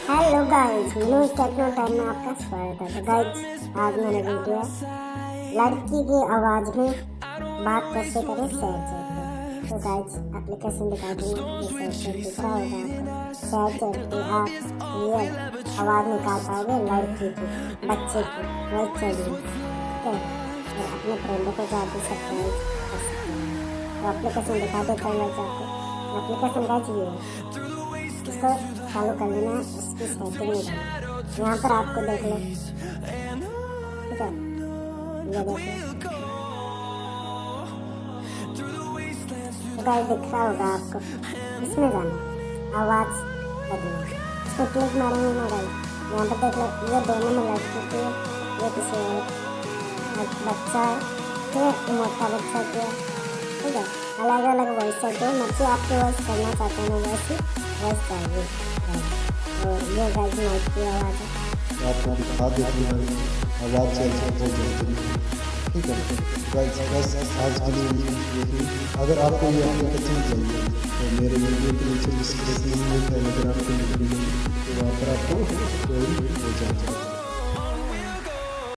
Hello guys, news techno time में आपका स्वागत है। तो गाइस, आज मैंने वीडियो लड़की की आवाज़ में बात कैसे करें शेयर चैट पे। तो गाइस, एप्लीकेशन दिखा दूँगा, ये शेयर चैट दिख रहा होगा आपको। शेयर चैट पे आप रियल आवाज़ निकाल पाओगे लड़की की, बच्चे की, वॉइस चैटिंग, ठीक है। और अपने फ्रेंडों को जा भी सरप्राइज कर सकते हैं। तो एप्लीकेशन दिखा देता हूँ गाइस आपको। एप्लीकेशन गाइस ये है, इसको चालू कर लेना है। इसकी सेटिंग में जाना, यहाँ पर आपको देख लो, ठीक है। ये देखो, तो गाइस दिख रहा होगा आपको, इसमें जाना, आवाज़ करनी है। इसको क्लिक मारेंगे ना गाइस, यहाँ पर देख लो, ये दोनों में लड़की की, ये किसी और बच्चा है, ये मोटा बच्चा की है, ठीक है। अलग अलग वॉइस है, जो मर्जी आपकी वॉइस करना चाहते हैं वैसी वॉइस चाहिए। और ये गाइस माइक की आवाज़ है, आपको दिखा देती है आवाज़ से बहुत जल्दी, ठीक है। गाइस बस आज के लिए यही। अगर आपको ये एप्लीकेशन चाहिए तो मेरे वीडियो के नीचे डिस्क्रिप्शन में टेलीग्राम की लिंक है, तो वहाँ पर आपको हो जाएगा।